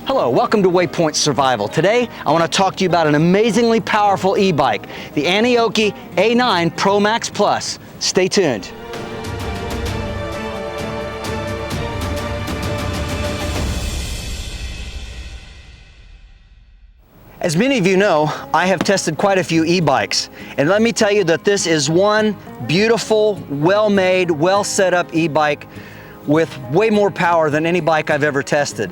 Hello, welcome to WayPoint Survival. Today, I want to talk to you about an amazingly powerful e-bike, the Aniioki A9 Pro Max Plus. Stay tuned. As many of you know, I have tested quite a few e-bikes, and let me tell you that this is one beautiful, well-made, well-set-up e-bike with way more power than any bike I've ever tested.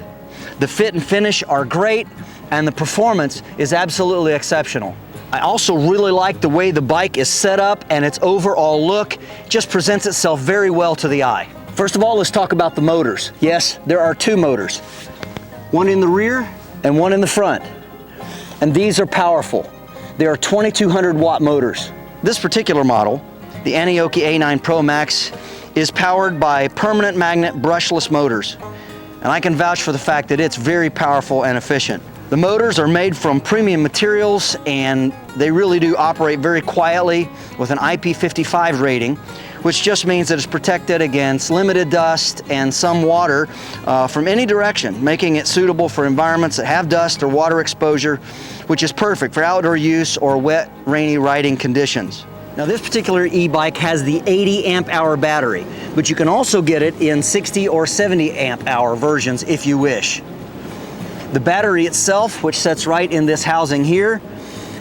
The fit and finish are great, and the performance is absolutely exceptional. I also really like the way the bike is set up, and its overall look just presents itself very well to the eye. First of all, let's talk about the motors. Yes, there are two motors, one in the rear and one in the front. And these are powerful. They are 2200 watt motors. This particular model, the Aniioki A9 Pro Max, is powered by permanent magnet brushless motors. And I can vouch for the fact that it's very powerful and efficient. The motors are made from premium materials, and they really do operate very quietly with an IP55 rating, which just means that it's protected against limited dust and some water from any direction, making it suitable for environments that have dust or water exposure, which is perfect for outdoor use or wet, rainy riding conditions. Now, this particular e-bike has the 80 amp hour battery, but you can also get it in 60 or 70 amp hour versions if you wish. The battery itself, which sits right in this housing here,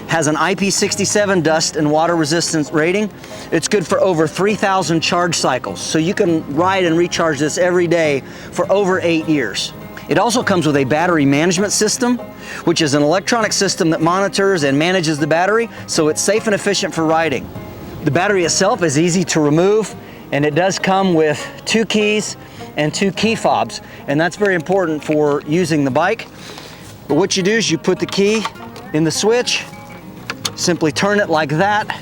has an IP67 dust and water resistance rating. It's good for over 3,000 charge cycles, so you can ride and recharge this every day for over 8 years. It also comes with a battery management system, which is an electronic system that monitors and manages the battery, so it's safe and efficient for riding. The battery itself is easy to remove, and it does come with 2 keys and 2 key fobs, and that's very important for using the bike. But what you do is you put the key in the switch, simply turn it like that,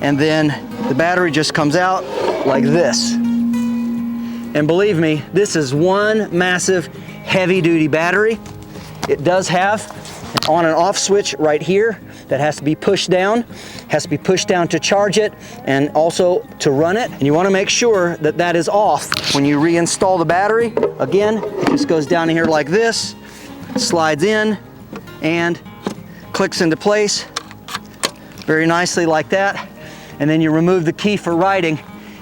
and then the battery just comes out like this. And believe me, this is one massive heavy-duty battery. It does have an on and off switch right here that has to be pushed down. Has to be pushed down to charge it and also to run it. And you want to make sure that that is off when you reinstall the battery. Again, it just goes down here like this, slides in, and clicks into place very nicely like that. And then you remove the key for riding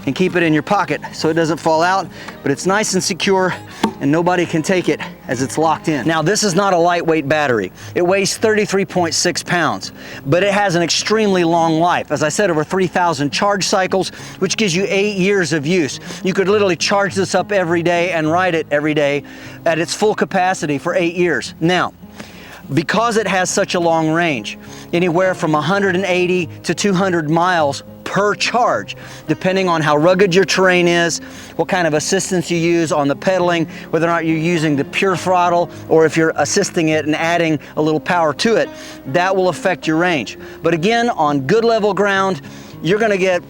and keep it in your pocket so it doesn't fall out, but it's nice and secure and nobody can take it as it's locked in. Now, this is not a lightweight battery. It weighs 33.6 pounds, but it has an extremely long life. As I said, over 3,000 charge cycles, which gives you 8 years of use. You could literally charge this up every day and ride it every day at its full capacity for 8 years. Now, because it has such a long range, anywhere from 180 to 200 miles per charge, depending on how rugged your terrain is, what kind of assistance you use on the pedaling, whether or not you're using the pure throttle or if you're assisting it and adding a little power to it, that will affect your range. But again, on good level ground, you're gonna get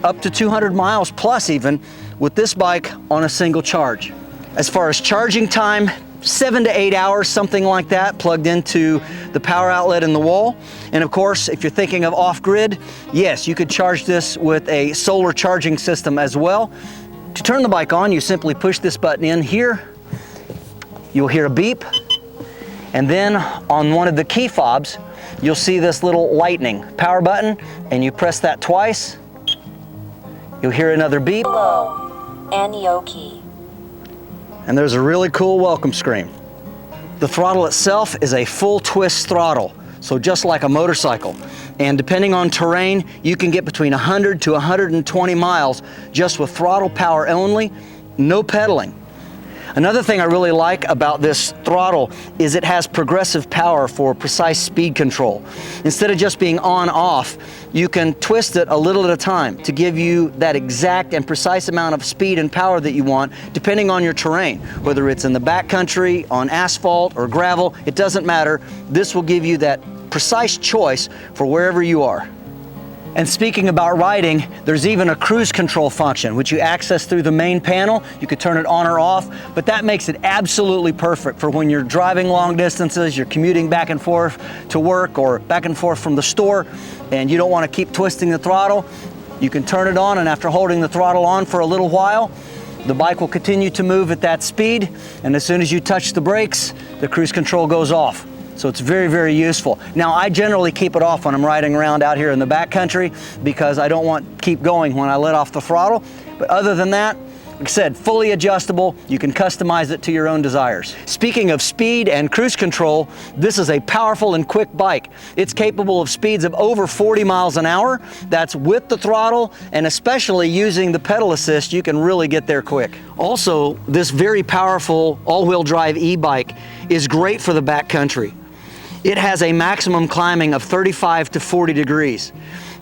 up to 200 miles plus even with this bike on a single charge. As far as charging time, 7 to 8 hours, something like that, plugged into the power outlet in the wall. And of course, if you're thinking of off-grid, yes, you could charge this with a solar charging system as well. To turn the bike on, you simply push this button in here. You'll hear a beep. And then on one of the key fobs, you'll see this little lightning power button, and you press that twice. You'll hear another beep. Hello, Aniioki. And there's a really cool welcome screen. The throttle itself is a full twist throttle, so just like a motorcycle. And depending on terrain, you can get between 100 to 120 miles just with throttle power only, no pedaling. Another thing I really like about this throttle is it has progressive power for precise speed control. Instead of just being on-off, you can twist it a little at a time to give you that exact and precise amount of speed and power that you want, depending on your terrain. Whether it's in the backcountry, on asphalt or gravel, it doesn't matter. This will give you that precise choice for wherever you are. And speaking about riding, there's even a cruise control function, which you access through the main panel. You could turn it on or off, but that makes it absolutely perfect for when you're driving long distances, you're commuting back and forth to work or back and forth from the store, and you don't want to keep twisting the throttle. You can turn it on, and after holding the throttle on for a little while, the bike will continue to move at that speed, and as soon as you touch the brakes, the cruise control goes off. So it's very, very useful. Now, I generally keep it off when I'm riding around out here in the backcountry because I don't want to keep going when I let off the throttle. But other than that, like I said, fully adjustable. You can customize it to your own desires. Speaking of speed and cruise control, this is a powerful and quick bike. It's capable of speeds of over 40 miles an hour. That's with the throttle, and especially using the pedal assist, you can really get there quick. Also, this very powerful all-wheel drive e-bike is great for the backcountry. It has a maximum climbing of 35 to 40 degrees.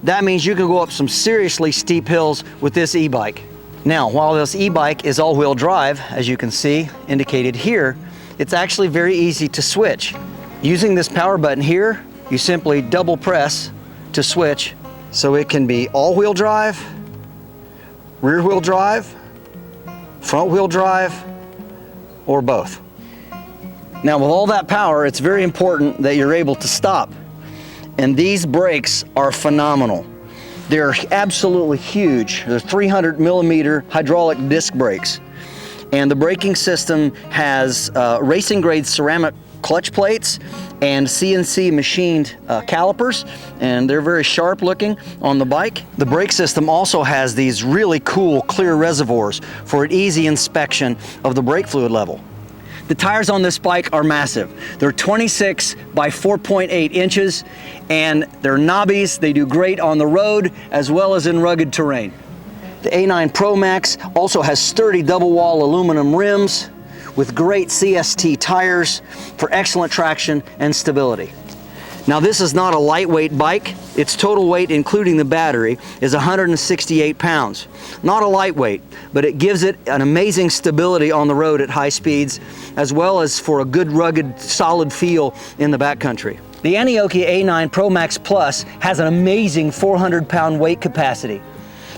That means you can go up some seriously steep hills with this e-bike. Now, while this e-bike is all-wheel drive, as you can see indicated here, it's actually very easy to switch. Using this power button here, you simply double press to switch, so it can be all-wheel drive, rear-wheel drive, front-wheel drive, or both. Now, with all that power, it's very important that you're able to stop. And these brakes are phenomenal. They're absolutely huge. They're 300 millimeter hydraulic disc brakes. And the braking system has racing grade ceramic clutch plates and CNC machined calipers, and they're very sharp looking on the bike. The brake system also has these really cool clear reservoirs for an easy inspection of the brake fluid level. The tires on this bike are massive. They're 26 by 4.8 inches, and they're knobbies. They do great on the road as well as in rugged terrain. The A9 Pro Max also has sturdy double wall aluminum rims with great CST tires for excellent traction and stability. Now, this is not a lightweight bike. Its total weight, including the battery, is 168 pounds. Not a lightweight, but it gives it an amazing stability on the road at high speeds, as well as for a good, rugged, solid feel in the backcountry. The Aniioki A9 Pro Max Plus has an amazing 400-pound weight capacity.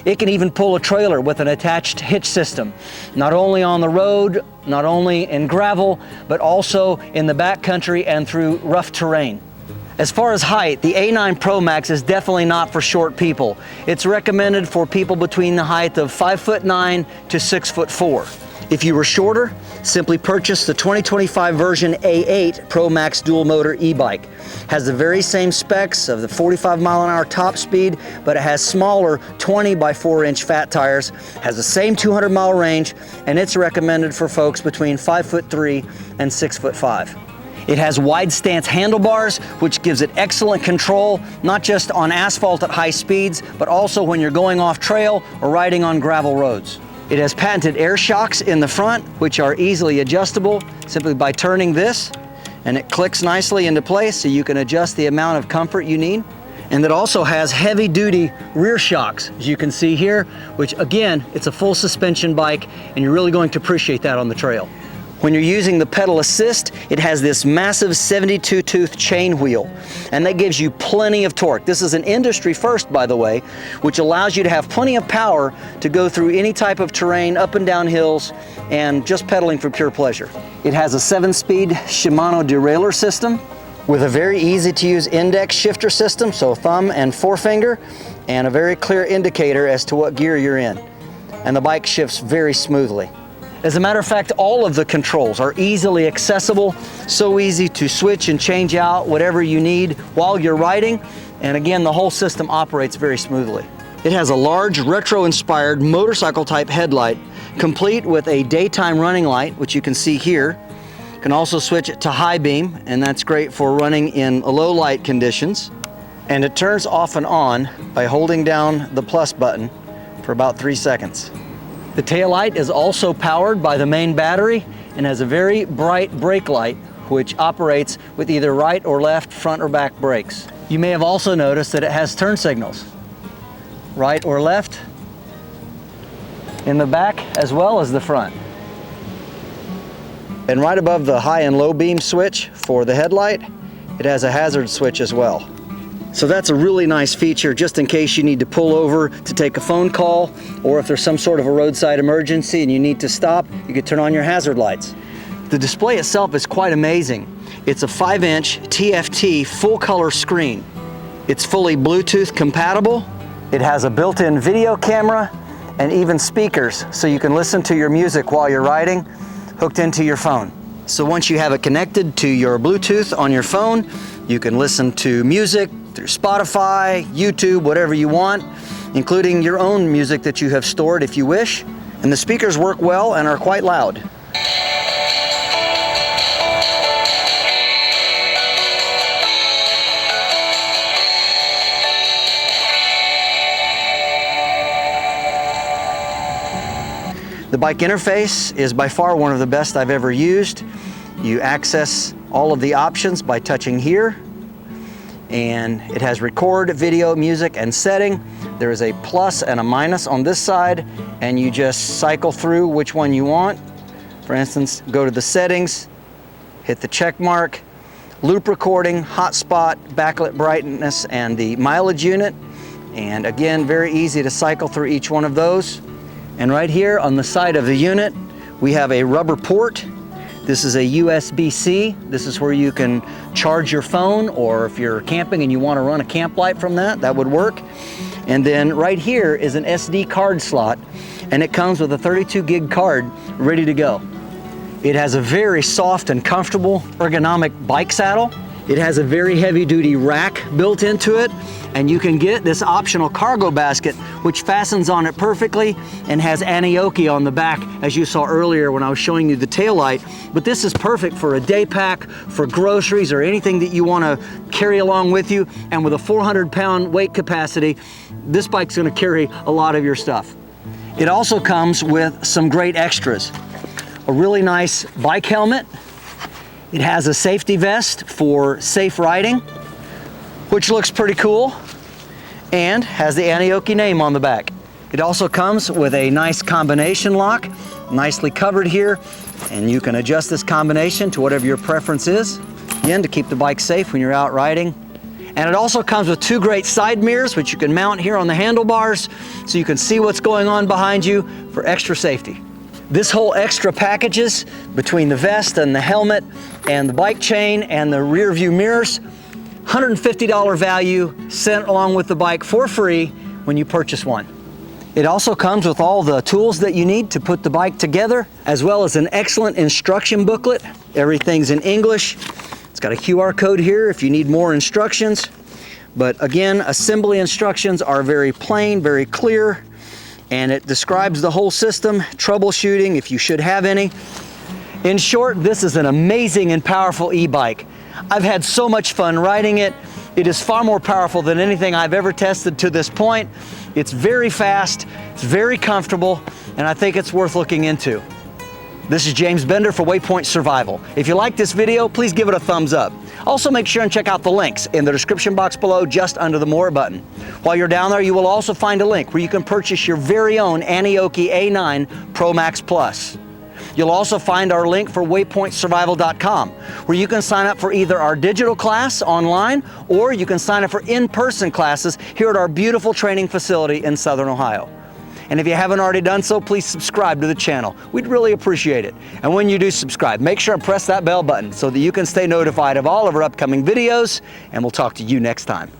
It can even pull a trailer with an attached hitch system, not only on the road, not only in gravel, but also in the backcountry and through rough terrain. As far as height, the A9 Pro Max is definitely not for short people. It's recommended for people between the height of 5'9" to 6'4". If you were shorter, simply purchase the 2025 version A8 Pro Max dual motor e-bike. Has the very same specs of the 45 mile an hour top speed, but it has smaller 20 by 4 inch fat tires, has the same 200 mile range, and it's recommended for folks between 5'3" and 6'5". It has wide stance handlebars, which gives it excellent control, not just on asphalt at high speeds, but also when you're going off trail or riding on gravel roads. It has patented air shocks in the front, which are easily adjustable simply by turning this, and it clicks nicely into place so you can adjust the amount of comfort you need. And it also has heavy-duty rear shocks, as you can see here, which again, it's a full suspension bike, and you're really going to appreciate that on the trail. When you're using the pedal assist, it has this massive 72-tooth chain wheel, and that gives you plenty of torque. This is an industry first, by the way, which allows you to have plenty of power to go through any type of terrain, up and down hills, and just pedaling for pure pleasure. It has a 7-speed Shimano derailleur system with a very easy-to-use index shifter system, so thumb and forefinger, and a very clear indicator as to what gear you're in. And the bike shifts very smoothly. As a matter of fact, all of the controls are easily accessible, so easy to switch and change out whatever you need while you're riding. And again, the whole system operates very smoothly. It has a large retro-inspired motorcycle type headlight, complete with a daytime running light, which you can see here. You can also switch it to high beam, and that's great for running in low light conditions. And it turns off and on by holding down the plus button for about 3 seconds. The taillight is also powered by the main battery and has a very bright brake light, which operates with either right or left front or back brakes. You may have also noticed that it has turn signals, right or left, in the back as well as the front. And right above the high and low beam switch for the headlight, it has a hazard switch as well. So that's a really nice feature just in case you need to pull over to take a phone call, or if there's some sort of a roadside emergency and you need to stop, you can turn on your hazard lights. The display itself is quite amazing. It's a 5-inch TFT full color screen. It's fully Bluetooth compatible. It has a built-in video camera and even speakers so you can listen to your music while you're riding, hooked into your phone. So once you have it connected to your Bluetooth on your phone, you can listen to music through Spotify, YouTube, whatever you want, including your own music that you have stored if you wish. And the speakers work well and are quite loud. The bike interface is by far one of the best I've ever used. You access all of the options by touching here, and it has record, video, music, and setting. There is a plus and a minus on this side, and you just cycle through which one you want. For instance, go to the settings, hit the check mark, loop recording, hotspot, backlit brightness, and the mileage unit. And again, very easy to cycle through each one of those. And right here on the side of the unit, we have a rubber port. This is a USB-C. This is where you can charge your phone, or if you're camping and you want to run a camp light from that would work. And then right here is an SD card slot, and it comes with a 32 gig card ready to go. It has a very soft and comfortable ergonomic bike saddle. It has a very heavy-duty rack built into it, and you can get this optional cargo basket which fastens on it perfectly and has Aniioki on the back, as you saw earlier when I was showing you the taillight. But this is perfect for a day pack, for groceries, or anything that you want to carry along with you. And with a 400-pound weight capacity, this bike's going to carry a lot of your stuff. It also comes with some great extras. A really nice bike helmet. It has a safety vest for safe riding, which looks pretty cool, and has the Aniioki name on the back. It also comes with a nice combination lock, nicely covered here, and you can adjust this combination to whatever your preference is, again, to keep the bike safe when you're out riding. And it also comes with two great side mirrors, which you can mount here on the handlebars, so you can see what's going on behind you for extra safety. This whole extra packages between the vest and the helmet and the bike chain and the rear view mirrors, $150 value sent along with the bike for free when you purchase one. It also comes with all the tools that you need to put the bike together, as well as an excellent instruction booklet. Everything's in English. It's got a QR code here if you need more instructions. But again, assembly instructions are very plain, very clear, and it describes the whole system, troubleshooting if you should have any. In short, this is an amazing and powerful e-bike. I've had so much fun riding it. It is far more powerful than anything I've ever tested to this point. It's very fast, it's very comfortable, and I think it's worth looking into. This is James Bender for WayPoint Survival. If you like this video, please give it a thumbs up. Also make sure and check out the links in the description box below, just under the More button. While you're down there, you will also find a link where you can purchase your very own Aniioki A9 Pro Max Plus. You'll also find our link for WayPointSurvival.com, where you can sign up for either our digital class online, or you can sign up for in-person classes here at our beautiful training facility in Southern Ohio. And if you haven't already done so, please subscribe to the channel. We'd really appreciate it. And when you do subscribe, make sure and press that bell button so that you can stay notified of all of our upcoming videos, and we'll talk to you next time.